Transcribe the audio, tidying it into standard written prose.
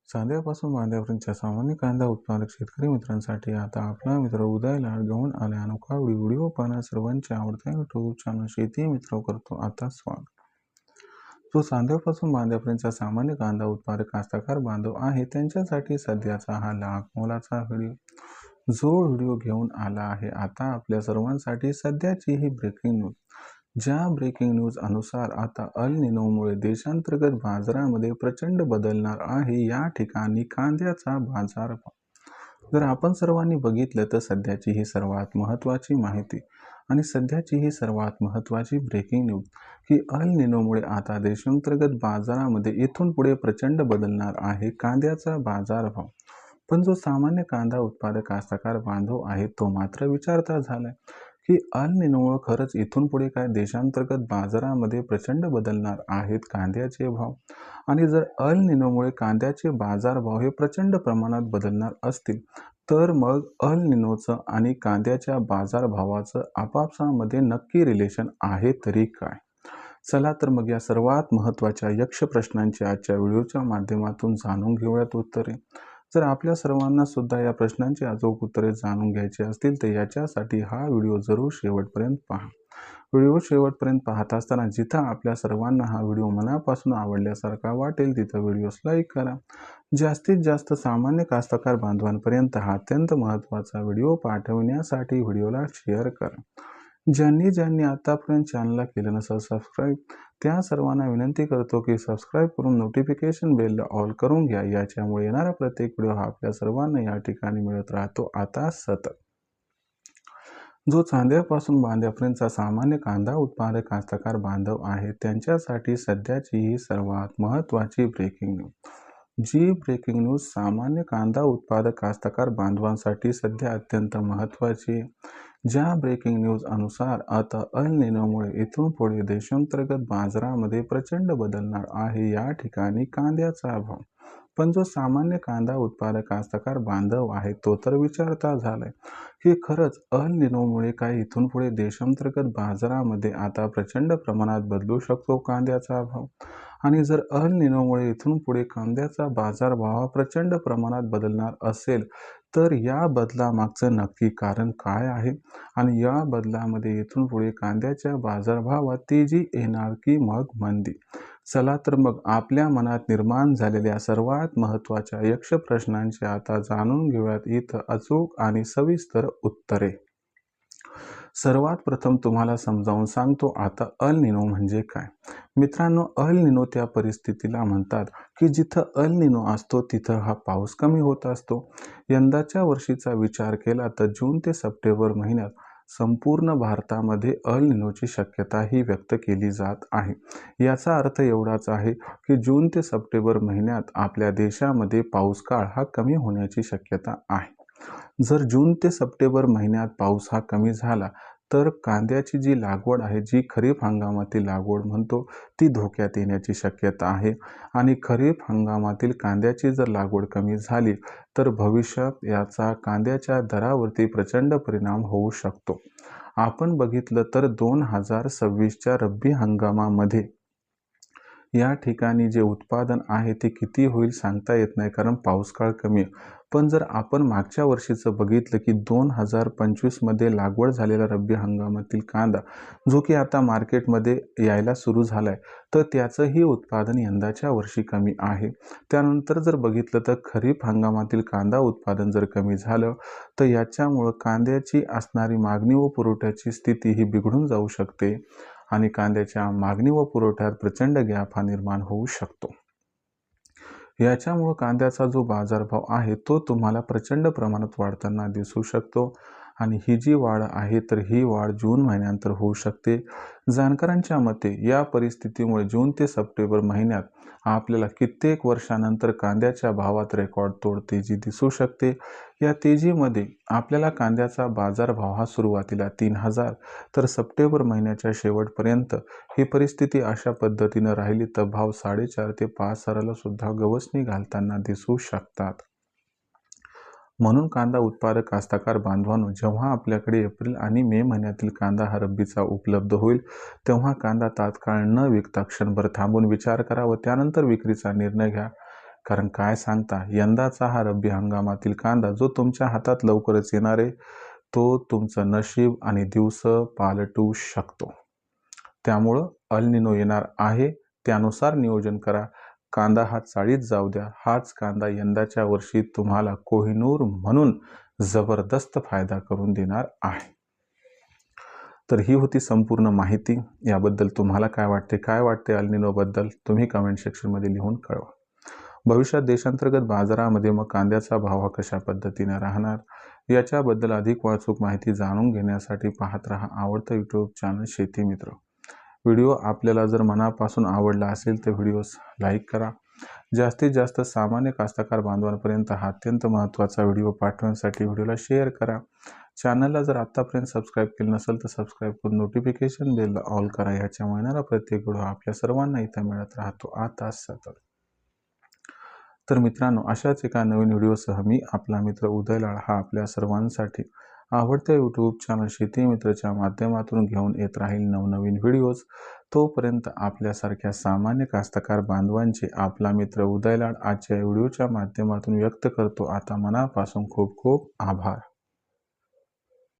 चांद्यापासून बांध्यापर्यंतच्या सामान्य कांदा उत्पादक शेतकरी मित्रांसाठी आता आपला मित्र उदय लाड घेऊन आले अनोखा व्हिडिओ पाहण्यास सर्वांचे आवडते यूट्यूब चॅनल शेती मित्र करतो आता स्वागत. जो चांद्यापासून बांध्यापर्यंतचा सामान्य कांदा उत्पादक कास्तकार बांधव आहे त्यांच्यासाठी सध्याचा हा लाख मोलाचा व्हिडिओ घेऊन आला आहे. आता आपल्या सर्वांसाठी सध्याची ही ब्रेकिंग न्यूज. ज्या ब्रेकिंग न्यूज अनुसार आता अल निनोमुळे देशांतर्गत बाजारामध्ये प्रचंड बदलणार आहे. या ठिकाणी कांद्याचा बाजारभाव जर आपण सर्वांनी बघितलं तर सध्याची ही सर्वात महत्त्वाची माहिती आणि सध्याची ही सर्वात महत्त्वाची ब्रेकिंग न्यूज की अल निनोमुळे आता देशांतर्गत बाजारामध्ये इथून पुढे प्रचंड बदलणार आहे कांद्याचा बाजारभाव. पण जो सामान्य कांदा उत्पादक कास्तकार बांधव आहे तो मात्र विचारता झालाय की अल निनोमुळे खरंच इथून पुढे काय देशांतर्गत बाजारामध्ये प्रचंड बदलणार आहेत कांद्याचे भाव. आणि जर अल निनोमुळे कांद्याचे बाजारभाव हे प्रचंड प्रमाणात बदलणार असतील तर मग अल निनोचं आणि कांद्याच्या बाजारभावाचं आपापसामध्ये नक्की रिलेशन आहे तरी काय. चला तर मग या सर्वात महत्त्वाच्या यक्ष प्रश्नांची आजच्या व्हिडिओच्या माध्यमातून जाणून घेऊयात उत्तरे. जर आपल्या सर्वांना सुद्धा या प्रश्नांची अचूक उत्तरे जाणून घ्यायची असतील तर याच्यासाठी हा व्हिडिओ जरूर शेवटपर्यंत पहा. व्हिडिओ शेवटपर्यंत पाहत असताना जिथं आपल्या सर्वांना हा व्हिडिओ मनापासून आवडल्यासारखा वाटेल तिथं व्हिडिओस लाईक करा. जास्तीत जास्त सामान्य कास्तकार बांधवांपर्यंत हा अत्यंत महत्त्वाचा व्हिडिओ पाठवण्यासाठी व्हिडिओला शेअर करा. ज्यांनी आतापर्यंत चॅनलला केलं नसेल सबस्क्राईब त्या सर्वांना विनंती करतो की सबस्क्राईब करून नोटिफिकेशन बेलला ऑल करून घ्या. याच्यामुळे येणारा प्रत्येक व्हिडिओ हा आपल्या सर्वांना या ठिकाणी मिळत राहतो आता सतत. जो चांद्यापासून बांध्यापर्यंतचा सामान्य कांदा उत्पादक कास्तकार बांधव आहे त्यांच्यासाठी सध्याची ही सर्वात महत्त्वाची ब्रेकिंग न्यूज. जी ब्रेकिंग न्यूज सामान्य कांदा उत्पादक कास्तकार बांधवांसाठी सध्या अत्यंत महत्त्वाची. ज्या ब्रेकिंग न्यूज अनुसार आता अल निनोमुळे इथून पुढे देशांतर्गत बाजारामध्ये प्रचंड बदलणार आहे या ठिकाणी कांद्याचा भाव. पण जो सामान्य कांदा उत्पादक कास्तकार बांधव आहे तो तर विचारता झालाय की खरंच अल निनोमुळे काय इथून पुढे देशांतर्गत बाजारामध्ये आता प्रचंड प्रमाणात बदलू शकतो कांद्याचा भाव. आणि जर अल निनोमुळे इथून पुढे कांद्याचा बाजारभाव प्रचंड प्रमाणात बदलणार असेल तर या बदलामागचं नक्की कारण काय आहे आणि या बदलामध्ये इथून पुढे कांद्याच्या बाजारभावात तेजी येणार की मग मंदी. चला तर मग आपल्या मनात निर्माण झालेल्या सर्वात महत्त्वाच्या यक्ष प्रश्नांची आता जाणून घेऊयात इथं अचूक आणि सविस्तर उत्तरे. सर्वात प्रथम तुम्हाला समजावून सांगतो आता अल निनो म्हणजे काय. मित्रांनो, अल निनो त्या परिस्थितीला म्हणतात की जिथं अल निनो असतो तिथं हा पाऊस कमी होत असतो. यंदाच्या वर्षीचा विचार केला तर जून ते सप्टेंबर महिन्यात संपूर्ण भारतामध्ये अल निनोची शक्यता ही व्यक्त केली जात आहे. याचा अर्थ एवढाच आहे की जून ते सप्टेंबर महिन्यात आपल्या देशामध्ये पाऊस काळ हा कमी होण्याची शक्यता आहे. जर जून ते सप्टेंबर महिन्यात पाऊस हा कमी झाला तर कांद्याची जी लागवड आहे जी खरीप हंगामातील लागवड म्हणतो ती धोक्यात येण्याची शक्यता आहे. आणि खरीप हंगामातील कांद्याची जर लागवड कमी झाली तर भविष्यात याचा कांद्याच्या दरावरती प्रचंड परिणाम होऊ शकतो. आपण बघितलं तर 2026च्या रब्बी हंगामामध्ये या ठिकाणी जे उत्पादन आहे ते किती होईल सांगता येत नाही कारण पाऊस काळ कमी आहे. पण जर आपण मागच्या वर्षीचं बघितलं की 2025मध्ये लागवड झालेला रब्बी हंगामातील कांदा जो की आता मार्केटमध्ये यायला सुरू झालाय तर त्याचंही उत्पादन यंदाच्या वर्षी कमी आहे. त्यानंतर जर बघितलं तर खरीप हंगामातील कांदा उत्पादन जर कमी झालं तर याच्यामुळं कांद्याची असणारी मागणी व पुरवठ्याची स्थिती ही बिघडून जाऊ शकते आणि कांद्याच्या मागणी व पुरवठ्यात प्रचंड गॅप हा निर्माण होऊ शकतो. याच्यामुळे कांद्याचा जो बाजारभाव आहे तो तुम्हाला प्रचंड प्रमाणात वाढताना दिसू शकतो आणि ही जी वाढ आहे तर ही वाढ जून महिन्यानंतर होऊ शकते. जाणकारांच्या मते या परिस्थितीमुळे जून ते सप्टेंबर महिन्यात आपल्याला कित्येक वर्षानंतर कांद्याच्या भावात रेकॉर्ड तोड तेजी दिसू शकते. या तेजीमध्ये आपल्याला कांद्याचा बाजारभाव हा सुरुवातीला 3000 तर सप्टेंबर महिन्याच्या शेवटपर्यंत ही परिस्थिती अशा पद्धतीनं राहिली तर भाव 4.5 ते 5,000ला सुद्धा गवसणी घालताना दिसू शकतात. म्हणून कांदा उत्पादक कास्तकार बांधवांनो, जेव्हा आपल्याकडे एप्रिल आणि मे महिन्यातील कांदा हा रब्बीचा उपलब्ध होईल तेव्हा कांदा तात्काळ न विकता क्षणभर थांबून विचार करा व त्यानंतर विक्रीचा निर्णय घ्या. कारण काय सांगता, यंदाचा हा रब्बी हंगामातील कांदा जो तुमच्या हातात लवकरच येणार आहे, तो तुमचं नशीब आणि दिवस पालटू शकतो. त्यामुळं अल निनो येणार आहे, त्यानुसार नियोजन करा. कांदा हा चाळीत जाऊ द्या. हाच कांदा यंदाच्या वर्षी तुम्हाला कोहिनूर म्हणून जबरदस्त फायदा करून देणार आहे. तर ही होती संपूर्ण माहिती. याबद्दल तुम्हाला काय वाटते? काय वाटते अल निनोबद्दल? तुम्ही कमेंट सेक्शनमध्ये लिहून कळवा. भविष्यात देशांतर्गत बाजारामध्ये मग कांद्याचा भाव हा कशा पद्धतीने राहणार, याच्याबद्दल अधिक वाचूक माहिती जाणून घेण्यासाठी पाहत राहा आवडतं यूट्यूब चॅनल शेती मित्र. व्हिडिओ आपल्याला जर मनापासून आवडला असेल तर व्हिडिओस लाईक करा. जास्तीत जास्त सामान्य कास्तकार बांधवांपर्यंत हा अत्यंत महत्त्वाचा व्हिडिओ पाठवण्यासाठी व्हिडिओला शेअर करा. चॅनलला जर आत्तापर्यंत सबस्क्राईब केलं नसेल तर सबस्क्राईब करून नोटिफिकेशन बेलला ऑल करा. याच्यामुळे येणारा प्रत्येक व्हिडिओ आपल्या सर्वांना इथं मिळत राहतो आता सतत. तर मित्रांनो, अशाच एका नवीन व्हिडिओसह मी आपला मित्र उदय लाड हा आपल्या सर्वांसाठी आवडत्या यूट्यूब चॅनल शेती मित्रच्या माध्यमातून घेऊन येत राहील नवनवीन व्हिडिओज. तोपर्यंत आपल्यासारख्या सामान्य कास्तकार बांधवांचे आपला मित्र उदय लाड आजच्या व्हिडिओच्या माध्यमातून व्यक्त करतो आता मनापासून खूप खूप आभार.